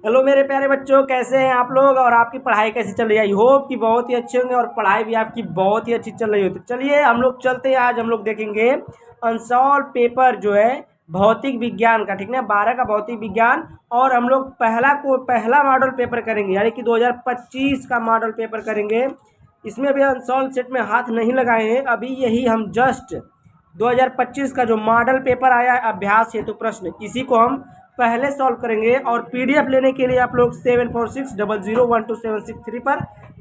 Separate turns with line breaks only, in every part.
Hello मेरे प्यारे बच्चों, कैसे हैं आप लोग और आपकी पढ़ाई कैसी चल रही है। आई होप कि बहुत ही अच्छे होंगे और पढ़ाई भी आपकी बहुत ही अच्छी चल रही हो। तो चलिए हम लोग चलते हैं। आज हम लोग देखेंगे अनसॉल्व पेपर जो है भौतिक विज्ञान का, ठीक ना, 12 का भौतिक विज्ञान। और हम लोग पहला मॉडल पेपर करेंगे, यानी कि 2025 का मॉडल पेपर करेंगे। इसमें अभी अनसॉल्व सेट में हाथ नहीं लगाए हैं, अभी यही हम जस्ट 2025 का जो मॉडल पेपर आया है अभ्यास हेतु प्रश्न, इसी को हम पहले सॉल्व करेंगे। और पीडीएफ लेने के लिए आप लोग 7460012763 पर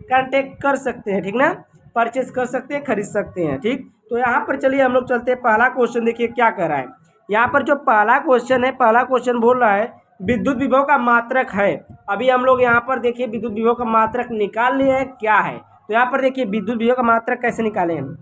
कांटेक्ट कर सकते हैं, ठीक ना, परचेस कर सकते हैं, खरीद सकते हैं, ठीक। तो यहाँ पर चलिए हम लोग चलते हैं। पहला क्वेश्चन देखिए क्या कह रहा है। यहाँ पर जो पहला क्वेश्चन है, पहला क्वेश्चन बोल रहा है विद्युत विभव का मात्रक है। अभी हम लोग यहाँ पर देखिए विद्युत विभव का मात्रक निकाल लिए हैं, क्या है। तो यहाँ पर देखिए विद्युत विभव का मात्रक कैसे निकाले हम।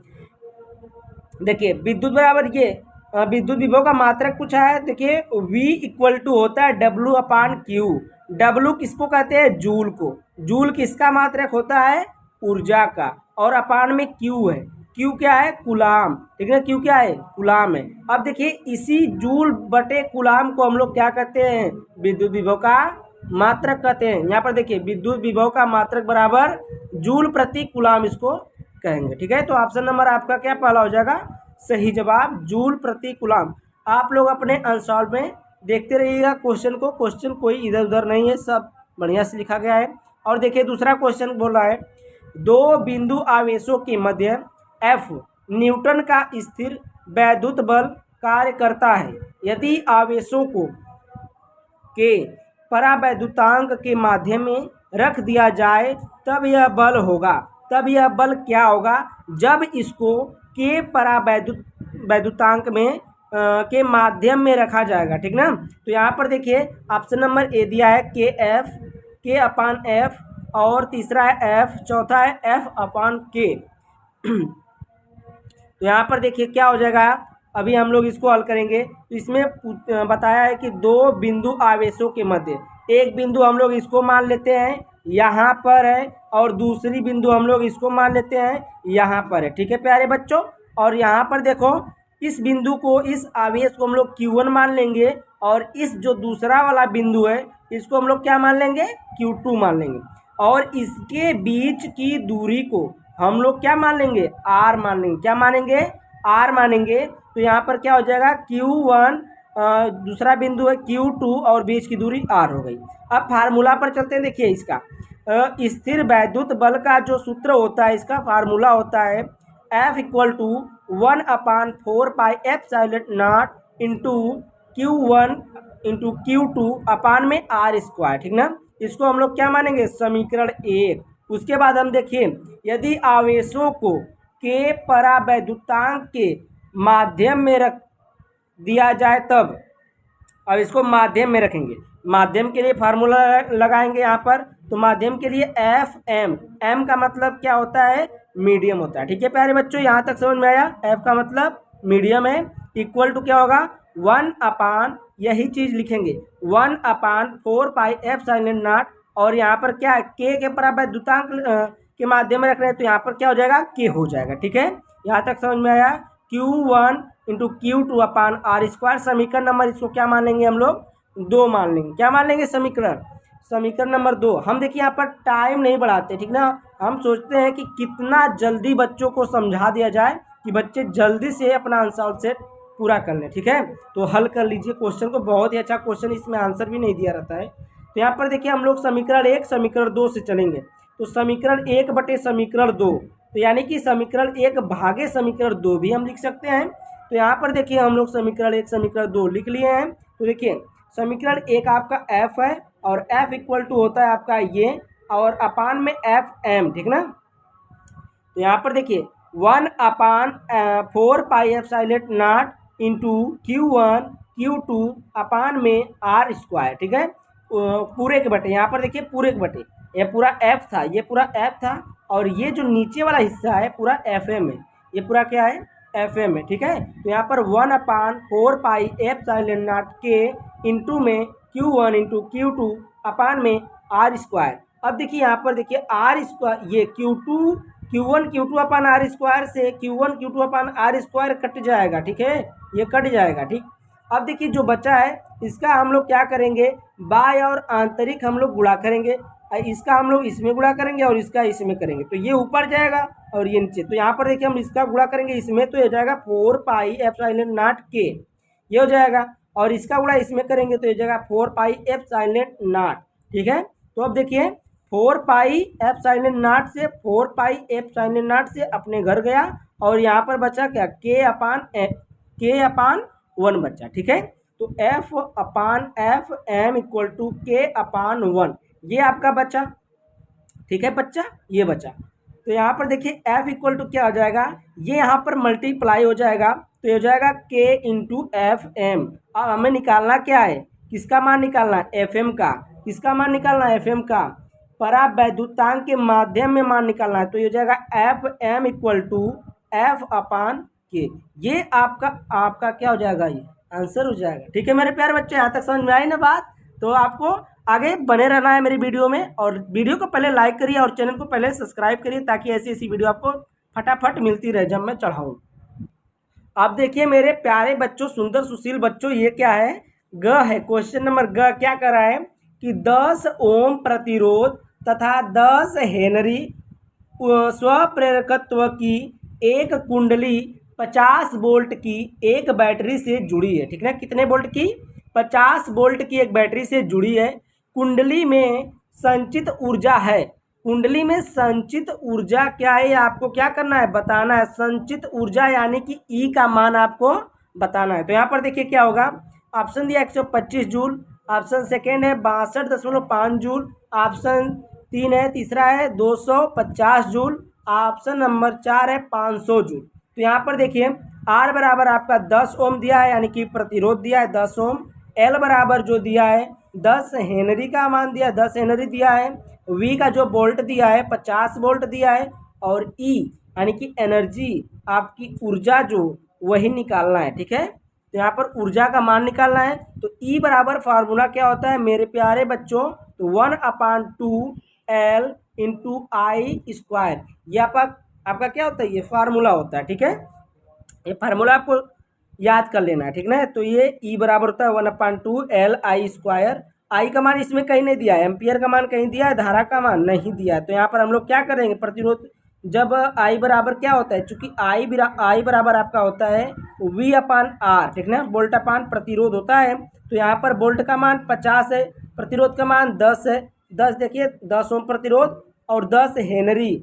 देखिए विद्युत बराबर ये विद्युत विभव का मात्रक पूछा है। देखिए V इक्वल टू होता है W अपान Q। W किसको कहते हैं, जूल को। जूल किसका मात्रक होता है, ऊर्जा का। और अपान में Q है, Q क्या है, कूलाम, ठीक है। Q क्या है, कूलाम है। अब देखिए इसी जूल बटे कूलाम को हम लोग क्या कहते हैं, विद्युत विभव का मात्रक कहते हैं। यहाँ पर देखिए विद्युत विभव का मात्रक बराबर जूल प्रति कूलाम इसको कहेंगे, ठीक है। तो ऑप्शन नंबर आपका क्या पहला हो जाएगा, सही जवाब जूल प्रति कूलाम। आप लोग अपने अनसॉल्व में देखते रहिएगा क्वेश्चन को, क्वेश्चन कोई इधर उधर नहीं है, सब बढ़िया से लिखा गया है। और देखिए दूसरा क्वेश्चन बोल रहा है दो बिंदु आवेशों के मध्य F न्यूटन का स्थिर वैद्युत बल कार्य करता है। यदि आवेशों को के परावैद्युतांक के माध्यम में रख दिया जाए तब यह बल होगा। तब यह बल क्या होगा, जब इसको के परावैद्युतांक में के माध्यम में रखा जाएगा, ठीक ना। तो यहाँ पर देखिए ऑप्शन नंबर ए दिया है के एफ, के अपान एफ, और तीसरा है एफ, चौथा है एफ अपान के। तो यहाँ पर देखिए क्या हो जाएगा, अभी हम लोग इसको हल करेंगे। तो इसमें बताया है कि दो बिंदु आवेशों के मध्य, एक बिंदु हम लोग इसको मान लेते हैं यहाँ पर है, और दूसरी बिंदु हम लोग इसको मान लेते हैं यहाँ पर है, ठीक है प्यारे बच्चों। और यहाँ पर देखो इस बिंदु को, इस आवेश को हम लोग Q1 मान लेंगे, और इस जो दूसरा वाला बिंदु है इसको हम लोग क्या मान लेंगे, Q2 मान लेंगे। और इसके बीच की दूरी को हम लोग क्या मान लेंगे, R मान लेंगे। क्या मानेंगे, R मानेंगे। तो यहाँ पर क्या हो जाएगा, Q1 दूसरा बिंदु है, Q2 और बीच की दूरी R हो गई। अब फार्मूला पर चलते हैं। देखिए इसका स्थिर वैद्युत बल का जो सूत्र होता है, इसका फार्मूला होता है F equal to 1/4πε0 into Q1 into Q2 upon में R², ठीक ना। इसको हम लोग क्या मानेंगे, समीकरण 1। उसके बाद हम देखिए यदि आवेशों को के परावैद्युतांक के माध्यम में रख दिया जाए तब, अब इसको माध्यम में रखेंगे, माध्यम के लिए फार्मूला लगाएंगे यहाँ पर। तो माध्यम के लिए एफ एम, एम का मतलब क्या होता है, मीडियम होता है, ठीक है प्यारे बच्चों। यहाँ तक समझ में आया, एफ का मतलब मीडियम है। इक्वल टू क्या होगा, 1 अपान, यही चीज लिखेंगे 1/4πε0। और यहाँ पर क्या है, के परावैद्युतांक के माध्यम में रख रहे हैं, तो यहाँ पर क्या हो जाएगा, के हो जाएगा, ठीक है। यहाँ तक समझ में आया। Q1 इंटू Q2 अपान R²। समीकरण नंबर इसको क्या मान लेंगे हम लोग, 2 मान लेंगे। क्या मान लेंगे, समीकरण नंबर 2। हम देखिए यहाँ पर टाइम नहीं बढ़ाते, ठीक ना। हम सोचते हैं कि कितना जल्दी बच्चों को समझा दिया जाए कि बच्चे जल्दी से अपना आंसर सेट पूरा कर लें, ठीक है। तो हल कर लीजिए क्वेश्चन को, बहुत ही अच्छा क्वेश्चन, इसमें आंसर भी नहीं दिया रहता है। तो यहाँ पर देखिए हम लोग समीकरण 1 समीकरण 2 से चलेंगे। तो समीकरण 1 बटे समीकरण 2, तो यानी कि समीकरण 1 भागे समीकरण 2 भी हम लिख सकते हैं। तो यहाँ पर देखिए हम लोग समीकरण 1 समीकरण 2 लिख लिए हैं। तो देखिए समीकरण 1 आपका f है, और f इक्वल टू होता है आपका ये, और अपान में एफ एम, ठीक ना। तो यहाँ पर देखिए 1/4πε0 इंटू Q1 Q2 अपान में R², ठीक है, पूरे के बटे। यहाँ पर देखिए पूरे के बटे, ये पूरा f था, ये पूरा f था, और ये जो नीचे वाला हिस्सा है पूरा FM है, ये पूरा क्या है, FM है, ठीक है। तो यहाँ पर 1/4πε0 के इंटू में Q1 इंटू Q2 अपान में R²। अब देखिए यहाँ पर देखिए R², ये Q1 Q2 अपान R² से Q1 Q2 अपान R² कट जाएगा, ठीक है, ये कट जाएगा, ठीक। अब देखिए जो बचा है इसका हम लोग क्या करेंगे, बाह्य और आंतरिक हम लोग गुणा करेंगे। इसका हम लोग इसमें गुणा करेंगे और इसका इसमें करेंगे, तो ये ऊपर जाएगा और ये नीचे। तो यहाँ पर देखिए हम इसका गुणा करेंगे इसमें, तो ये जाएगा 4 पाई एप्सिलॉन नॉट के, ये हो जाएगा। और इसका गुणा इसमें करेंगे तो ये जाएगा 4 पाई एप्सिलॉन नॉट। ठीक है, तो अब देखिए 4 पाई एप्सिलॉन नॉट से 4 पाई एप्सिलॉन नॉट से अपने घर गया और यहाँ पर बचा क्या, के अपान 1 बचा। ठीक है, तो F upon F M equal to K upon 1, ये आपका बचा। ठीक है बच्चा, ये बचा। तो यहाँ पर देखिए एफ इक्वल टू क्या हो जाएगा, ये यहाँ पर मल्टीप्लाई हो जाएगा, तो ये हो जाएगा के इंटू एफ एम। अब हमें निकालना क्या है, किसका मान निकालना है, एफ एम का। किसका मान निकालना है, एफ एम का। परावैद्युतांक के माध्यम में मान निकालना है, तो ये हो जाएगा F M equal to F upon के। ये आपका क्या हो जाएगा, ये आंसर हो जाएगा। ठीक है मेरे प्यारे बच्चे, यहाँ तक समझ में आई ना बात। तो आपको आगे बने रहना है मेरी वीडियो में, और वीडियो को पहले लाइक करिए और चैनल को पहले सब्सक्राइब करिए, ताकि ऐसी ऐसी वीडियो आपको फटाफट मिलती रहे जब मैं चढ़ाऊँ। अब देखिए मेरे प्यारे बच्चों, सुंदर सुशील बच्चों, ये क्या है, ग है। क्वेश्चन नंबर ग क्या कर रहा है कि 10 ओम प्रतिरोध तथा 10 हेनरी स्वप्रेरकत्व की एक कुंडली 50 वोल्ट की एक बैटरी से जुड़ी है। ठीक है, कितने वोल्ट की, 50 वोल्ट की एक बैटरी से जुड़ी है। कुंडली में संचित ऊर्जा है, कुंडली में संचित ऊर्जा क्या है, आपको क्या करना है, बताना है। संचित ऊर्जा यानी कि ई का मान आपको बताना है। तो यहाँ पर देखिए क्या होगा, ऑप्शन दिया 125 जूल, ऑप्शन सेकेंड है 62.5 जूल, ऑप्शन 3 है, तीसरा है 250 जूल, ऑप्शन नंबर 4 है 500 जूल। तो यहाँ पर देखिए आर बराबर आपका 10 ओम दिया है, यानी कि प्रतिरोध दिया है 10 ओम। एल बराबर जो दिया है 10 हेनरी का मान दिया है, 10 हेनरी दिया है। वी का जो वोल्ट दिया है 50 वोल्ट दिया है। और ई यानी कि एनर्जी, आपकी ऊर्जा जो, वही निकालना है। ठीक है, तो यहाँ पर ऊर्जा का मान निकालना है। तो ई बराबर फार्मूला क्या होता है मेरे प्यारे बच्चों, तो 1/2 एल इंटू आई स्क्वायर, ये आपका क्या होता है, ये फार्मूला होता है। ठीक है, ये फार्मूला आपको याद कर लेना है। ठीक ना, तो ये ई बराबर होता है 1/2 एल आई स्क्वायर। आई का मान इसमें कहीं नहीं दिया है, एम्पियर का मान कहीं दिया है, धारा का मान नहीं दिया है। तो यहाँ पर हम लोग क्या करेंगे, प्रतिरोध जब आई बराबर क्या होता है, चूंकि आई बराबर आपका होता है वी अपान आर। ठीक ना, वोल्ट अपान प्रतिरोध होता है। तो यहाँ पर वोल्ट का मान 50 है, प्रतिरोध का मान 10 है। 10 देखिए 10 ओम प्रतिरोध और 10 हेनरी,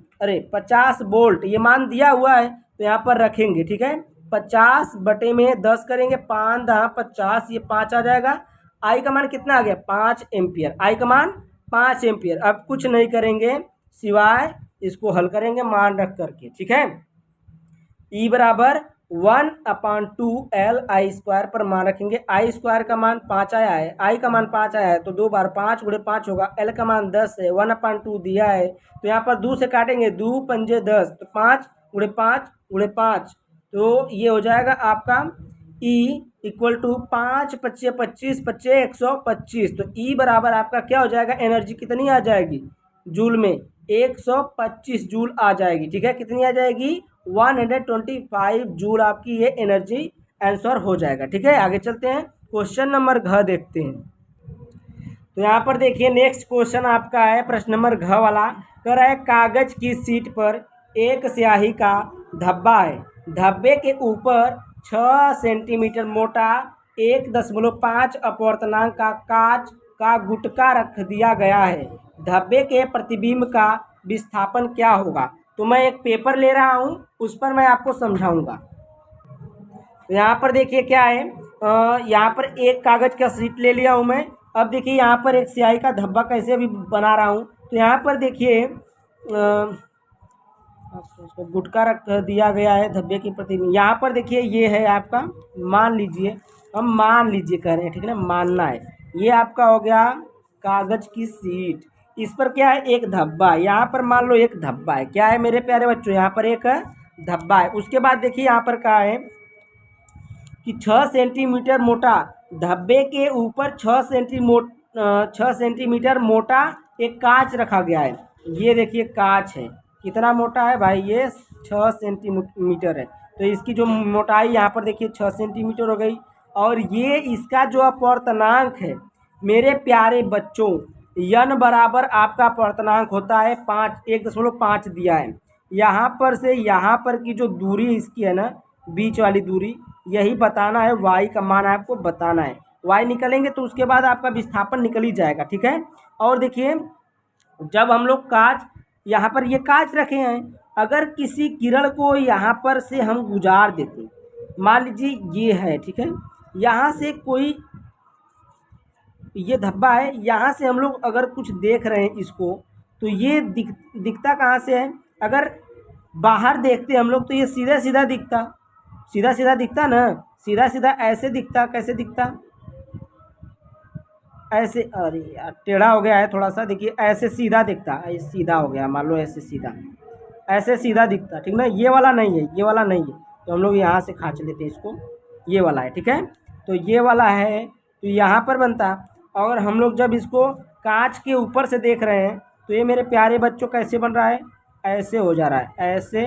50 वोल्ट, ये मान दिया हुआ है, तो यहाँ पर रखेंगे। ठीक है, 50/10 करेंगे, 5×10 ये 5 आ जाएगा। आई का मान कितना आ गया, 5 एम्पियर, आई का मान 5 एम्पियर। अब कुछ नहीं करेंगे सिवाय इसको हल करेंगे मान रख करके। ठीक है, ई बराबर 1/2 एल आई स्क्वायर पर मान रखेंगे। आई स्क्वायर का मान 5 आया है, आई का मान 5 आया है, तो 2 बार 5 × 5 होगा। एल का मान 10 है, 1/2 दिया है, तो यहाँ पर 2 से काटेंगे, 2 पंजे 10, तो 5 × 5 × 5, तो ये हो जाएगा आपका ई इक्वल टू 5 × 5 = 25, 25 125। तो ई बराबर आपका क्या हो जाएगा, एनर्जी कितनी आ जाएगी जूल में, 125 जूल आ जाएगी। ठीक है, कितनी आ जाएगी, 125 जूल आपकी ये एनर्जी आंसर हो जाएगा। ठीक है, आगे चलते हैं, क्वेश्चन नंबर घ देखते हैं। तो यहाँ पर देखिए नेक्स्ट क्वेश्चन आपका है प्रश्न नंबर घ वाला, कह रहा है कागज की सीट पर एक स्याही का धब्बा है, धब्बे के ऊपर 6 सेंटीमीटर मोटा 1.5 अपवर्तनांक का कांच का गुटका रख दिया गया है, धब्बे के प्रतिबिंब का विस्थापन क्या होगा। तो मैं एक पेपर ले रहा हूँ, उस पर मैं आपको समझाऊंगा। तो यहाँ पर देखिए क्या है, यहाँ पर एक कागज का शीट ले लिया हूँ मैं। अब देखिए यहाँ पर एक स्याही का धब्बा कैसे अभी बना रहा हूँ। तो यहाँ पर देखिए गुटका रख दिया गया है धब्बे की प्रतिबिंब। यहाँ पर देखिए ये है आपका, मान लीजिए, हम मान लीजिए कह रहे हैं, ठीक है ना, मानना है। ये आपका हो गया कागज की शीट, इस पर क्या है, एक धब्बा। यहाँ पर मान लो एक धब्बा है, क्या है मेरे प्यारे बच्चों, यहाँ पर एक धब्बा है। उसके बाद देखिए यहाँ पर क्या है कि 6 सेंटीमीटर मोटा, धब्बे के ऊपर 6 सेंटीमीटर मोटा एक कांच रखा गया है। ये देखिए कांच है, कितना मोटा है भाई, ये 6 सेंटीमीटर है। तो इसकी जो मोटाई यहाँ पर देखिए 6 सेंटीमीटर हो गई। और ये इसका जो अपर्तनांक है मेरे प्यारे बच्चों, यन बराबर आपका अपर्तनांक होता है 1.5 दिया है। यहाँ पर से यहाँ पर की जो दूरी इसकी है ना, बीच वाली दूरी, यही बताना है, वाई का मान आपको बताना है। वाई निकलेंगे तो उसके बाद आपका विस्थापन निकल ही जाएगा, ठीक है। और देखिए, जब हम लोग कांच, यहाँ पर ये कांच रखे हैं, अगर किसी किरण को यहाँ पर से हम गुजार देते, मान लीजिए ये है, ठीक है, यहाँ से कोई ये धब्बा है, यहाँ से हम लोग अगर कुछ देख रहे हैं इसको, तो ये दिखता कहाँ से है? अगर बाहर देखते हम लोग तो ये सीधा सीधा दिखता, सीधा सीधा दिखता ना, सीधा सीधा ऐसे दिखता। कैसे दिखता? ऐसे, अरे यार टेढ़ा हो गया है थोड़ा सा, देखिए ऐसे सीधा दिखता, ऐसे सीधा हो गया, मान लो ऐसे सीधा, ऐसे सीधा दिखता, ठीक ना। ये वाला नहीं है, ये वाला नहीं है, तो हम लोग यहाँ से खींच लेते हैं इसको, ये वाला है, ठीक है। तो ये वाला है, तो यहाँ पर बनता। और हम लोग जब इसको कांच के ऊपर से देख रहे हैं तो ये मेरे प्यारे बच्चों कैसे बन रहा है? ऐसे हो जा रहा है, ऐसे,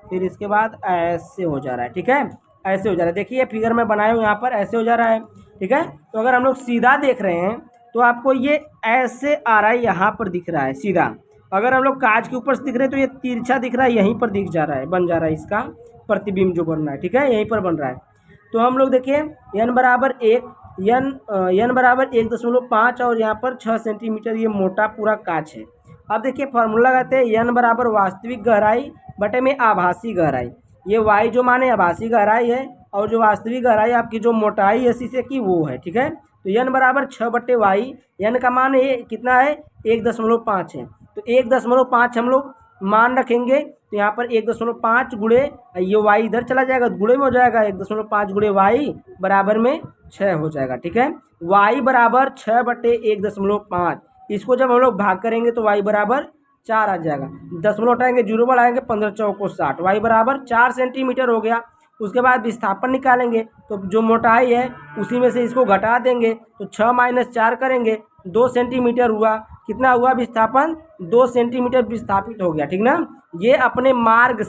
फिर इसके बाद ऐसे हो जा रहा है, ठीक है, ऐसे हो जा रहा है। देखिए फिगर में बनाया हूँ, यहाँ पर ऐसे हो जा रहा है, ठीक है। तो अगर हम लोग सीधा देख रहे हैं तो आपको ये ऐसे आ रहा है, यहाँ पर दिख रहा है सीधा। अगर हम लोग कांच के ऊपर से दिख रहे हैं तो ये तिरछा दिख रहा है, यहीं पर दिख जा रहा है, बन जा रहा है इसका प्रतिबिंब जो बन रहा है, ठीक है, यहीं पर बन रहा है। तो हम लोग देखिए n बराबर 1, n बराबर 1.5 और यहाँ पर 6 सेंटीमीटर ये मोटा पूरा कांच है। अब देखिए फार्मूला लगाते हैं, n बराबर वास्तविक गहराई बटे में आभासी गहराई। ये y जो माने आभासी गहराई है और जो वास्तविक गहराई आपकी जो मोटाई है शीशे की वो है, ठीक है। तो n बराबर 6 बटे वाई, n का मान है कितना है? 1.5 है। तो 1.5 हम लोग मान रखेंगे, तो यहाँ पर 1.5 गुणे ये वाई इधर चला जाएगा, गुणे में हो जाएगा, 1.5 गुणे वाई बराबर में 6 हो जाएगा, ठीक है। वाई बराबर 6 बटे 1.5, इसको जब हम लोग भाग करेंगे तो वाई बराबर 4 आ जाएगा। दशमलव उठाएंगे, जीरो बढ़ाएंगे, 15 चौको 60, वाई बराबर 4 सेंटीमीटर हो गया। उसके बाद विस्थापन निकालेंगे तो जो मोटाई है उसी में से इसको घटा देंगे, तो 6 माइनस 4 करेंगे, 2 सेंटीमीटर हुआ। कितना हुआ विस्थापन? 2 सेंटीमीटर विस्थापित हो गया, ठीक ना। ये अपने मार्ग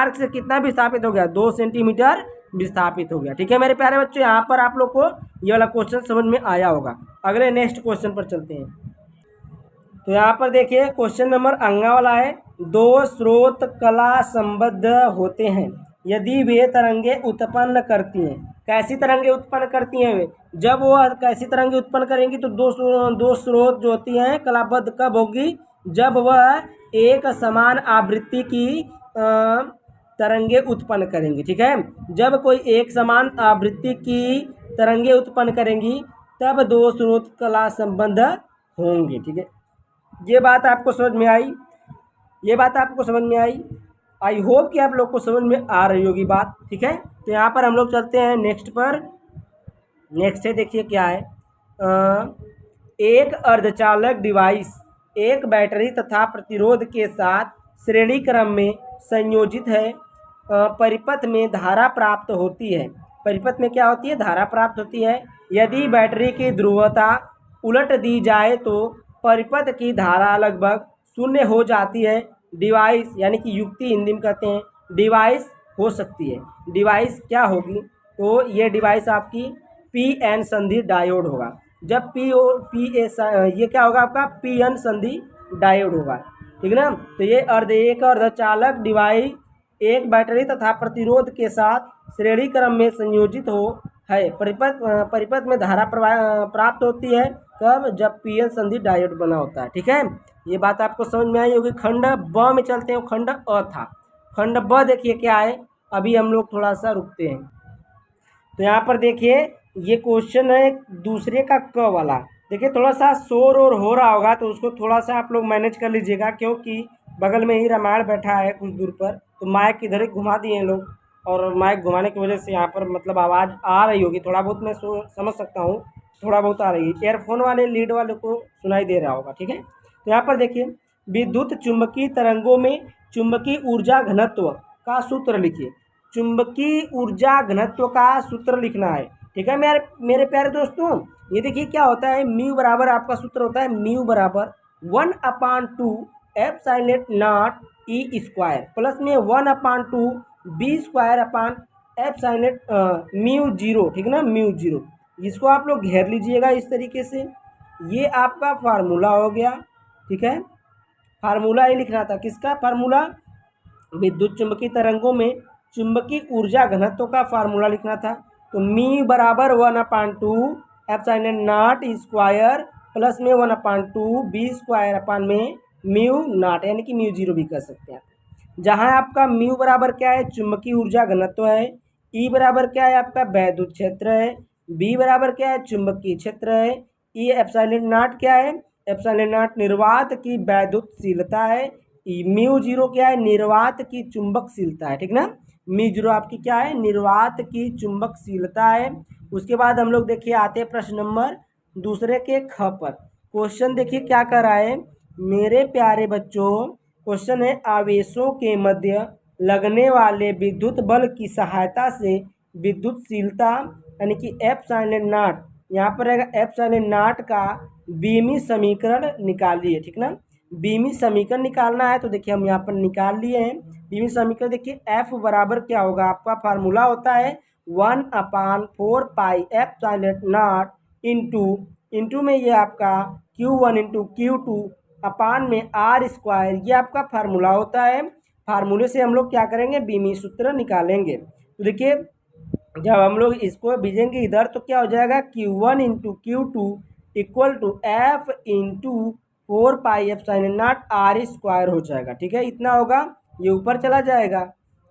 से कितना विस्थापित हो गया? 2 सेंटीमीटर विस्थापित हो गया, ठीक है मेरे प्यारे बच्चों। यहाँ पर आप लोग को ये वाला क्वेश्चन समझ में आया होगा। अगले नेक्स्ट क्वेश्चन पर चलते हैं। तो यहाँ पर देखिए क्वेश्चन नंबर अंगा वाला है, दो स्रोत कला संबद्ध होते हैं यदि वे तरंगे उत्पन्न करती हैं। कैसी तरंगे उत्पन्न करती हैं वे? जब वो कैसी तरंगे उत्पन्न करेंगी तो दो स्रोत जो होती हैं कलाबद्ध कब होगी? जब वह एक समान आवृत्ति की तरंगे उत्पन्न करेंगी, ठीक है। जब कोई एक समान आवृत्ति की तरंगे उत्पन्न करेंगी तब दो स्रोत कला संबद्ध होंगे, ठीक है। ये बात आपको समझ में आई? ये बात आपको समझ में आई? आई होप कि आप लोग को समझ में आ रही होगी बात, ठीक है। तो यहाँ पर हम लोग चलते हैं नेक्स्ट पर। नेक्स्ट है, देखिए क्या है, एक अर्धचालक डिवाइस एक बैटरी तथा प्रतिरोध के साथ श्रेणी क्रम में संयोजित है। परिपथ में धारा प्राप्त होती है। परिपथ में क्या होती है? धारा प्राप्त होती है। यदि बैटरी की ध्रुवता उलट दी जाए तो परिपथ की धारा लगभग शून्य हो जाती है। डिवाइस यानी कि युक्ति हिंदी में कहते हैं, डिवाइस हो सकती है। डिवाइस क्या होगी? तो ये डिवाइस आपकी पी-एन संधि डायोड होगा। जब ये क्या होगा आपका? पी-एन संधि डायोड होगा, ठीक ना। तो ये एक अर्धचालक डिवाइस एक बैटरी तथा प्रतिरोध के साथ श्रेणी क्रम में संयोजित है। परिपथ में धारा प्राप्त होती है कब? जब पी-एन संधि डायोड बना होता है, ठीक है। ये बात आपको समझ में आई होगी। खंड ब में चलते हैं। खंड अ था, खंड ब देखिए क्या है। अभी हम लोग थोड़ा सा रुकते हैं। तो यहाँ पर देखिए ये क्वेश्चन है दूसरे का क वाला। देखिए थोड़ा सा शोर और हो रहा होगा तो उसको थोड़ा सा आप लोग मैनेज कर लीजिएगा, क्योंकि बगल में ही रामायण बैठा है कुछ दूर पर, तो माइक इधर ही घुमा दिए हैं लोग, और माइक घुमाने की वजह से यहाँ पर मतलब आवाज़ आ रही होगी थोड़ा बहुत, मैं समझ सकता हूँ, थोड़ा बहुत आ रही है। ईयरफोन वाले लीड वाले को सुनाई दे रहा होगा, ठीक है। तो यहाँ पर देखिए विद्युत चुंबकीय तरंगों में चुंबकीय ऊर्जा घनत्व का सूत्र लिखिए। चुंबकीय ऊर्जा घनत्व का सूत्र लिखना है, ठीक है मेरे प्यारे दोस्तों। ये देखिए क्या होता है, म्यू बराबर आपका सूत्र होता है म्यू बराबर 1/2 epsilon naught E square plus में 1/2 B square upon epsilon mu zero, ठीक है ना, म्यू जीरो, इसको आप लोग घेर लीजिएगा इस तरीके से। ये आपका फार्मूला हो गया, ठीक है। फार्मूला ये लिखना था, किसका फार्मूला? विद्युत चुंबकीय तरंगों में चुंबकीय ऊर्जा घनत्व का फार्मूला लिखना था। तो मी बराबर 1/2 एप्सिलॉन नॉट स्क्वायर प्लस में 1/2 बी स्क्वायर अपान में म्यू नॉट, यानी कि म्यू जीरो भी कर सकते हैं। जहाँ आपका म्यू बराबर क्या है? चुंबकीय ऊर्जा घनत्व है। ई बराबर क्या है? आपका वैद्युत क्षेत्र है। बी बराबर क्या है? चुंबकीय क्षेत्र है। ई एप्सिलॉन नॉट क्या है? एप्सिलॉन नॉट निर्वात की वैद्युतशीलता है। म्यू जीरो क्या है? निर्वात की चुंबकशीलता है, ठीक ना। म्यू जीरो आपकी क्या है? निर्वात की चुंबकशीलता है। उसके बाद हम लोग देखिए आते हैं प्रश्न नंबर दूसरे के ख पर। क्वेश्चन देखिए क्या कर रहा है मेरे प्यारे बच्चों। क्वेश्चन है आवेशों के मध्य लगने वाले विद्युत बल की सहायता से विद्युतशीलता यानी कि एप्सिलॉन नॉट, यहाँ पर रहेगा एप्सिलॉन नॉट का बीमी समीकरण निकालिए, ठीक ना। बीमी समीकरण निकालना है तो देखिए हम यहाँ पर निकाल लिए हैं बीमी समीकरण। देखिए एफ बराबर क्या होगा? आपका फार्मूला होता है 1/4 पाई एप्सिलॉन नॉट इंटू में ये आपका Q1 इंटू Q2 अपान में R स्क्वायर, ये आपका फार्मूला होता है। फार्मूले से हम लोग क्या करेंगे? बीमी सूत्र निकालेंगे। तो देखिए जब हम लोग इसको भेजेंगे इधर तो क्या हो जाएगा? Q1 into Q2 equal to F into 4 pi epsilon naught R square हो जाएगा, ठीक है। इतना होगा, ये ऊपर चला जाएगा,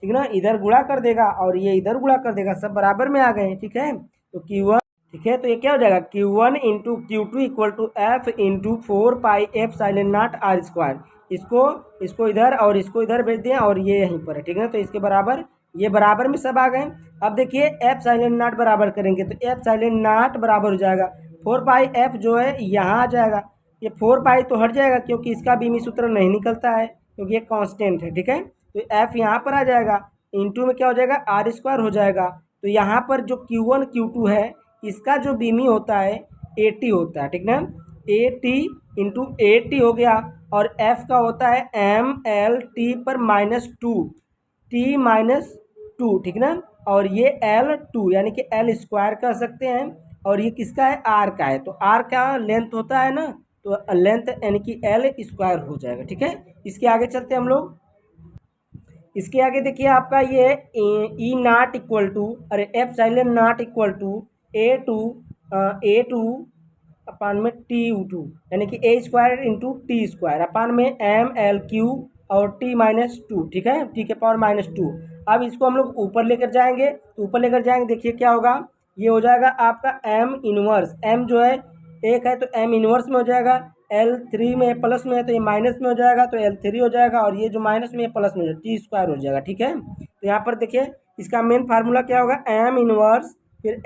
ठीक ना, इधर गुणा कर देगा और ये इधर गुणा कर देगा, सब बराबर में आ गए, ठीक है। तो Q1, ठीक है, तो ये क्या हो जाएगा? Q1 into Q2 equal to F into 4 pi epsilon naught R square. इसको इधर और इसको इधर भेज दिया और ये यहीं पर है, ठीक है। तो इसके बराबर, ये बराबर में सब आ गए। अब देखिए एप्सिलॉन नॉट बराबर करेंगे तो एप्सिलॉन नॉट बराबर हो जाएगा 4 पाई एफ जो है यहाँ आ जाएगा। ये 4 पाई तो हट जाएगा क्योंकि इसका बीमी सूत्र नहीं निकलता है क्योंकि ये कांस्टेंट है, ठीक है। तो एफ यहाँ पर आ जाएगा, इंटू में क्या हो जाएगा? आर स्क्वायर हो जाएगा। तो यहाँ पर जो Q1 Q2 है इसका जो बीमी होता है 80 होता है, ठीक ना। 80 इंटू 80 हो गया और एफ का होता है ML T पर -2 T-2, ठीक ना। और ये L2 यानी कि L स्क्वायर कर सकते हैं और ये किसका है? R का है। तो R का लेंथ होता है ना, तो लेंथ यानी कि L स्क्वायर हो जाएगा, ठीक है। इसके आगे चलते हैं हम लोग। इसके आगे देखिए आपका ये ई नॉट इक्वल टू, अरे epsilon naught equal to A2 upon में T2 यानी कि A square into T square upon में ML3 और T-2, ठीक है, T के पावर -2। अब इसको हम लोग ऊपर लेकर जाएंगे, तो ऊपर लेकर जाएंगे देखिए क्या होगा? ये हो जाएगा आपका M इनवर्स, M जो है एक है तो M इनवर्स में हो जाएगा। L3 में प्लस में है तो ये माइनस में हो जाएगा, तो L3 हो जाएगा और ये जो माइनस में है प्लस में हो जाएगा, T स्क्वायर हो जाएगा, ठीक है। तो यहाँ पर देखिए इसका मेन फार्मूला क्या होगा? M इनवर्स फिर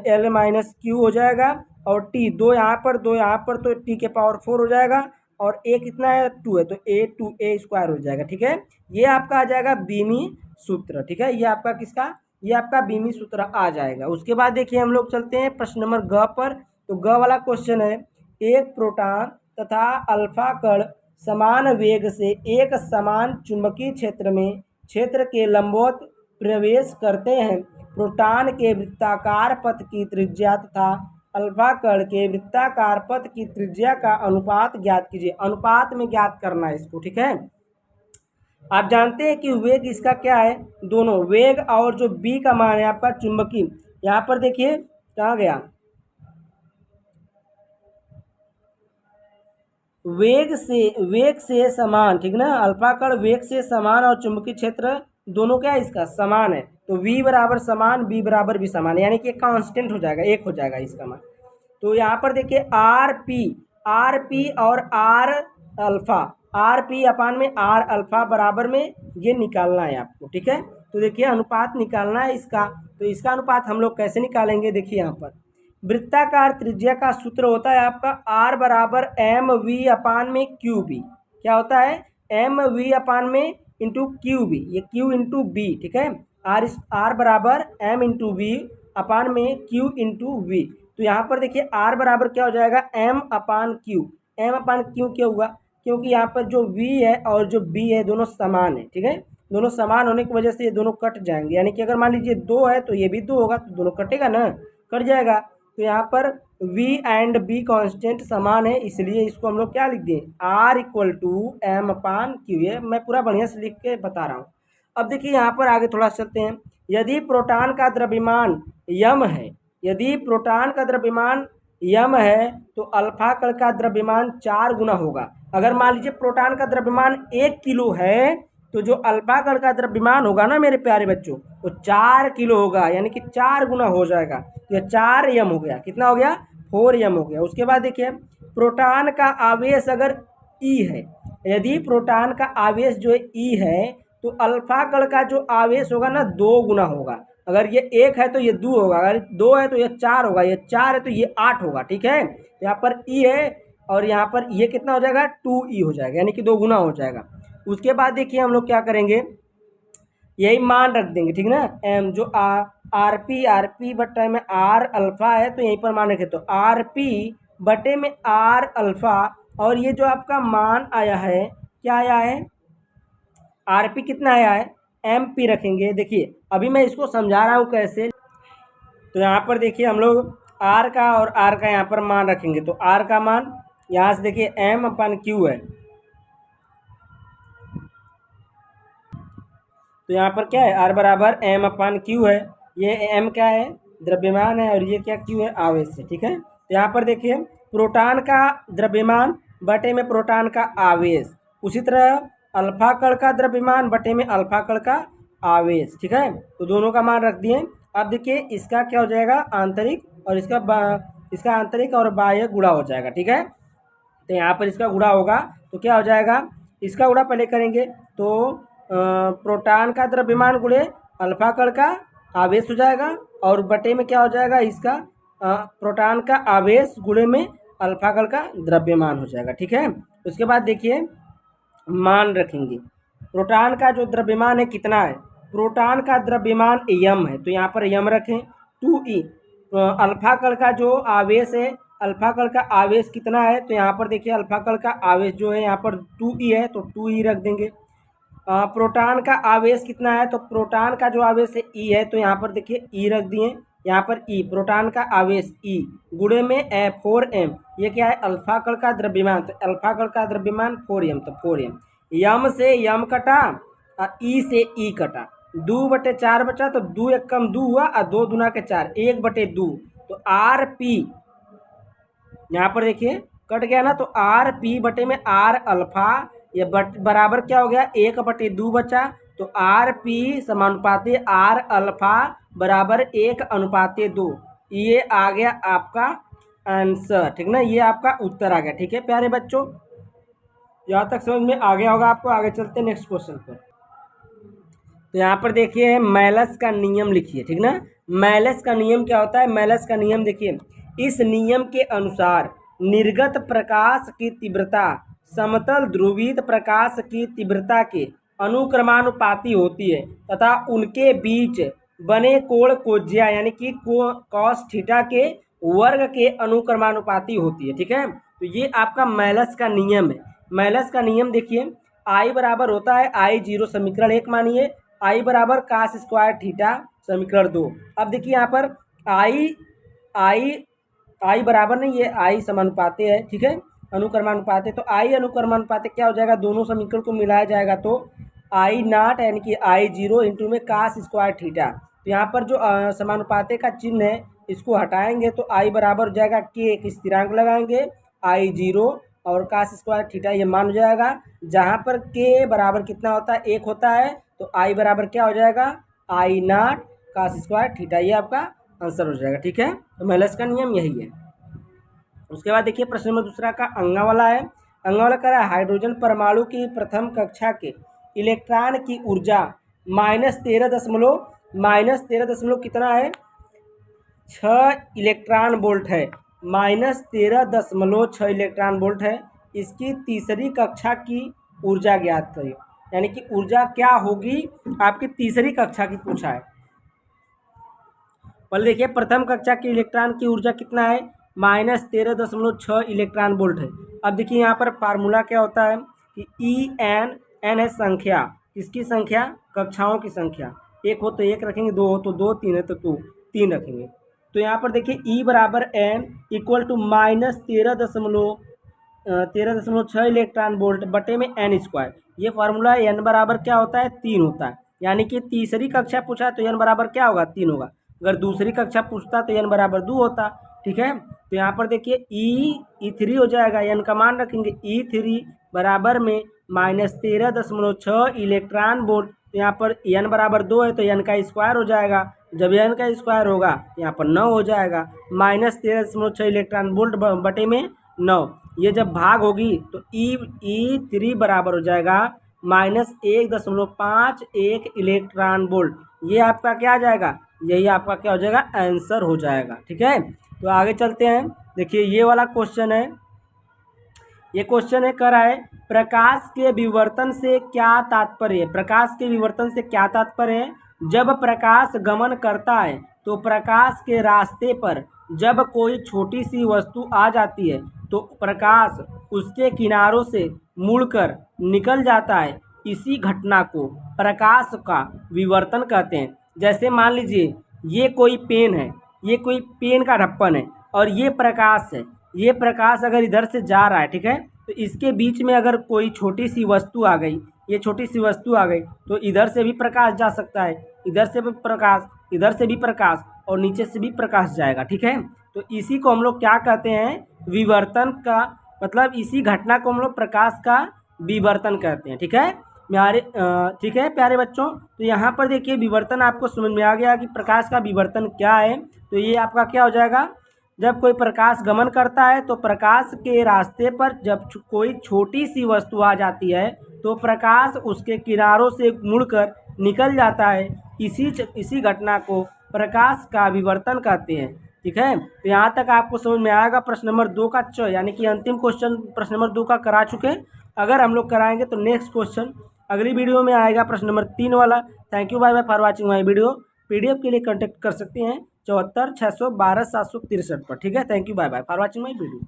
L माइनस Q हो जाएगा और T, दो यहाँ पर दो यहाँ पर, तो T के पावर 4 हो जाएगा और A कितना है? 2 है, तो A स्क्वायर हो जाएगा, ठीक है। ये आपका आ जाएगा बीमी सूत्र, ठीक है। ये आपका किसका? ये आपका बीमी सूत्र आ जाएगा। उसके बाद देखिए हम लोग चलते हैं प्रश्न नंबर ग पर। तो ग वाला क्वेश्चन है एक प्रोटॉन तथा अल्फा कण समान वेग से एक समान चुंबकीय क्षेत्र में क्षेत्र के लंबवत प्रवेश करते हैं। प्रोटॉन के वृत्ताकार पथ की त्रिज्या तथा अल्फा कण के वृत्ताकार पथ की त्रिज्या का अनुपात ज्ञात कीजिए। अनुपात में ज्ञात करना है इसको, ठीक है। आप जानते हैं कि वेग इसका क्या है? दोनों वेग और जो बी का मान है आपका चुंबकीय, यहाँ पर देखिए कहाँ गया? वेग से समान, ठीक ना। अल्फा कण वेग से समान और चुंबकीय क्षेत्र दोनों क्या है इसका? समान है। तो v बराबर समान, b बराबर भी समान, यानी कि कांस्टेंट हो जाएगा, एक हो जाएगा इसका मान। तो यहाँ पर देखिए आर पी और R alpha, R P upon में आर अल्फा बराबर में ये निकालना है आपको, ठीक है। तो देखिए अनुपात निकालना है इसका, तो इसका अनुपात हम लोग कैसे निकालेंगे? देखिए यहाँ पर वृत्ताकार त्रिज्या का सूत्र होता है आपका आर बराबर एम वी अपान में क्यू बी। क्या होता है? एम वी अपान में इंटू क्यू बी, ये क्यू इंटू बी, ठीक है। आर बराबर एम इंटू वी अपान में क्यू इंटू वी। तो यहाँ पर देखिए आर बराबर क्या हो जाएगा? एम अपान क्यू क्यों हुआ? क्योंकि यहाँ पर जो v है और जो b है दोनों समान है, ठीक है। दोनों समान होने की वजह से ये दोनों कट जाएंगे, यानी कि अगर मान लीजिए 2 है तो ये भी 2 होगा, तो दोनों कटेगा ना, कट जाएगा। तो यहाँ पर v एंड b कांस्टेंट समान है, इसलिए इसको हम लोग क्या लिख दें, r equal to M upon Q. ये मैं पूरा बढ़िया से लिख के बता रहा हूँ। अब देखिए यहाँ पर आगे थोड़ा चलते हैं। यदि प्रोटॉन का द्रव्यमान यम है, यदि प्रोटॉन का द्रव्यमान यम है तो अल्फा कण का द्रव्यमान 4 गुना होगा। अगर मान लीजिए प्रोटॉन का द्रव्यमान 1 किलो है तो जो अल्फा कण का द्रव्यमान होगा ना मेरे प्यारे बच्चों, वो 4 किलो होगा, यानी कि 4 गुना हो जाएगा। ये 4 यम हो गया, कितना हो गया, 4 यम हो गया। उसके बाद देखिए प्रोटॉन का आवेश अगर ई है, यदि प्रोटॉन का आवेश जो है ई है तो अल्फा कण का जो आवेश होगा ना 2 गुना होगा। अगर ये 1 है तो ये 2 होगा, अगर 2 है तो ये 4 होगा, ये 4 है तो ये 8 होगा। ठीक है, यहाँ पर ई है और यहाँ पर ये कितना हो जाएगा, 2e हो जाएगा, यानी कि 2 गुना हो जाएगा। उसके बाद देखिए हम लोग क्या करेंगे, यही मान रख देंगे, ठीक ना। एम जो आर पी बटे में आर अल्फा है तो यहीं पर मान रखे, तो आर पी बटे में आर अल्फा, और ये जो आपका मान आया है क्या आया है, आर पी कितना आया है, एम पी रखेंगे। देखिए अभी मैं इसको समझा रहा हूँ कैसे। तो यहाँ पर देखिए हम लोग आर का और आर का यहाँ पर मान रखेंगे, तो आर का मान यहाँ से देखिए एम अपन क्यू है, तो यहाँ पर क्या है, आर बराबर एम अपन क्यू है। ये एम क्या है, द्रव्यमान है, और ये क्या क्यू है, आवेश है। ठीक है, तो यहाँ पर देखिए प्रोटॉन का द्रव्यमान बटे में प्रोटॉन का आवेश, उसी तरह अल्फा कण का द्रव्यमान बटे में अल्फा कण का आवेश। ठीक है, तो दोनों का मान रख दिए। अब देखिए इसका क्या हो जाएगा, आंतरिक, और इसका आंतरिक और बाह्य गुणा हो जाएगा। ठीक है, तो यहाँ पर इसका गुणा होगा तो क्या हो जाएगा, इसका गुणा पहले करेंगे तो प्रोटॉन का द्रव्यमान गुणे अल्फा कण का आवेश हो जाएगा, और बटे में क्या हो जाएगा, इसका प्रोटॉन का आवेश गुणे में अल्फा कण का द्रव्यमान हो जाएगा। ठीक है, उसके बाद देखिए मान रखेंगे, प्रोटॉन का जो द्रव्यमान है कितना है, प्रोटॉन का द्रव्यमान यम है, तो यहाँ पर यम रखें 2e। अल्फा कण का जो आवेश है, अल्फा कण का आवेश कितना है, तो यहाँ पर देखिए अल्फा कण का आवेश जो है यहाँ पर 2e है, तो 2e रख देंगे। प्रोटॉन का आवेश कितना है, तो प्रोटॉन का जो आवेश है ई है, तो यहाँ पर देखिए ई रख दिए, यहाँ पर ई प्रोटॉन का आवेश ई गुणे में 4m, ये क्या है, अल्फा कण का द्रव्यमान, तो अल्फा कण का द्रव्यमान 4m, तो 4m। यम से यम कटा और ई से ई कटा, 2/4 बचा, तो 2 एक कम 2 हुआ और 2 दूना के 4, 1/2, तो आर पी यहाँ पर देखिए कट गया ना, तो आर पी बटे में आर अल्फा, ये बराबर क्या हो गया, 1/2 बचा, तो आर पी समानुपाती आर अल्फा बराबर 1/2। ये आ गया आपका आंसर। ठीक ना, ये आपका उत्तर आ गया। ठीक है प्यारे बच्चों, यहाँ तक समझ में आ गया होगा आपको। आगे चलते हैं नेक्स्ट क्वेश्चन पर। तो यहाँ पर देखिए मेलस का नियम लिखिए। ठीक ना, मेलस का नियम क्या होता है, मेलस का नियम देखिए, इस नियम के अनुसार निर्गत प्रकाश की तीव्रता समतल ध्रुवीत प्रकाश की तीव्रता के अनुक्रमानुपाती होती है तथा उनके बीच बने कोण कोज्या यानी कि कॉस थीटा के वर्ग के अनुक्रमानुपाती होती है। ठीक है, तो ये आपका मेलस का नियम है। मेलस का नियम देखिए, आई बराबर होता है I0 समीकरण 1 मानिए, आई बराबर कास स्क्वायर थीटा समीकरण 2। अब देखिए यहाँ पर आई बराबर नहीं, ये आई समानुपाती है। ठीक है, अनुक्रमानुपाती, तो आई अनुक्रमानुपाती क्या हो जाएगा, दोनों समीकरण को मिलाया जाएगा तो I0 यानी कि I0 इंटू में कास स्क्वायर थीटा। तो यहाँ पर जो समानुपाती का चिन्ह है इसको हटाएंगे तो आई बराबर हो जाएगा के, एक स्थिरांक लगाएंगे I0 और कास स्क्वायर थीटा, ये मान हो जाएगा। जहाँ पर के बराबर कितना होता है, 1 होता है, तो आई बराबर क्या हो जाएगा, I0 कास स्क्वायर थीटा, ये आपका आंसर हो जाएगा। ठीक है, तो मेलस का नियम यही है। उसके बाद देखिए प्रश्न नंबर दूसरा का अंगा वाला है। अंगा वाला कह रहा है हाइड्रोजन परमाणु की प्रथम कक्षा के इलेक्ट्रॉन की ऊर्जा -13 कितना है, 6 इलेक्ट्रॉन वोल्ट है, -13.6 इलेक्ट्रॉन वोल्ट है। इसकी तीसरी कक्षा की ऊर्जा ज्ञात करिए, यानी कि ऊर्जा क्या होगी आपकी तीसरी कक्षा की पूछा है। पहले देखिए प्रथम कक्षा की इलेक्ट्रॉन की ऊर्जा कितना है, -13.6 इलेक्ट्रॉन वोल्ट है। अब देखिए यहाँ पर फार्मूला क्या होता है कि ई एन है संख्या, किसकी संख्या, कक्षाओं की संख्या। एक हो तो एक रखेंगे, दो हो तो दो, तीन है तो तीन रखेंगे। तो यहाँ पर देखिए ई बराबर N equal to minus 13.6 electron volt बटे में एन स्क्वायर। ये फार्मूला एन बराबर क्या होता है, 3 होता है। यानी कि तीसरी कक्षा पूछा तो एन बराबर क्या होगा, 3 होगा। अगर दूसरी कक्षा पूछता तो एन बराबर 2 होता। ठीक है, तो यहाँ पर देखिए ई3 हो जाएगा, एन का मान रखेंगे ई3 बराबर में -13.6 इलेक्ट्रॉन वोल्ट। तो यहाँ पर एन बराबर 2 है तो एन का स्क्वायर हो जाएगा। जब एन का स्क्वायर होगा तो यहाँ पर 9 हो जाएगा। -13.6 इलेक्ट्रॉन वोल्ट बटे में 9, ये जब भाग होगी तो ई3 बराबर हो जाएगा -1.51 इलेक्ट्रॉन वोल्ट। ये आपका क्या आ जाएगा, यही आपका क्या हो जाएगा, आंसर हो जाएगा। ठीक है, तो आगे चलते हैं। देखिए ये वाला क्वेश्चन है, ये क्वेश्चन है कर रहा है प्रकाश के विवर्तन से क्या तात्पर्य है। प्रकाश के विवर्तन से क्या तात्पर्य है, जब प्रकाश गमन करता है तो प्रकाश के रास्ते पर जब कोई छोटी सी वस्तु आ जाती है तो प्रकाश उसके किनारों से मुड़कर निकल जाता है। इसी घटना को प्रकाश का विवर्तन कहते हैं। जैसे मान लीजिए ये कोई पेन है, ये कोई पेन का ढक्कन है और ये प्रकाश है। ये प्रकाश अगर इधर से जा रहा है, ठीक है, तो इसके बीच में अगर कोई छोटी सी वस्तु आ गई, ये छोटी सी वस्तु आ गई तो इधर से भी प्रकाश जा सकता है, इधर से भी प्रकाश, इधर से भी प्रकाश और नीचे से भी प्रकाश जाएगा। ठीक है, तो इसी को हम लोग क्या कहते हैं, विवर्तन का मतलब इसी घटना को हम लोग प्रकाश का विवर्तन कहते हैं। ठीक है ठीक है प्यारे बच्चों, तो यहाँ पर देखिए विवर्तन आपको समझ में आ गया कि प्रकाश का विवर्तन क्या है। तो ये आपका क्या हो जाएगा, जब कोई प्रकाश गमन करता है तो प्रकाश के रास्ते पर जब कोई छोटी सी वस्तु आ जाती है तो प्रकाश उसके किनारों से मुड़कर निकल जाता है। इसी घटना को प्रकाश का विवर्तन कहते हैं। ठीक है, तो यहाँ तक आपको समझ में आएगा। प्रश्न नंबर 2 का यानी कि अंतिम क्वेश्चन प्रश्न नंबर 2 का करा चुके हैं। अगर हम लोग कराएंगे तो नेक्स्ट क्वेश्चन अगली वीडियो में आएगा, प्रश्न नंबर 3 वाला। Thank you, bye bye for watching my video. PDF के लिए कांटेक्ट कर सकते हैं 74 612 763 पर। ठीक है, thank you, bye bye for watching my video.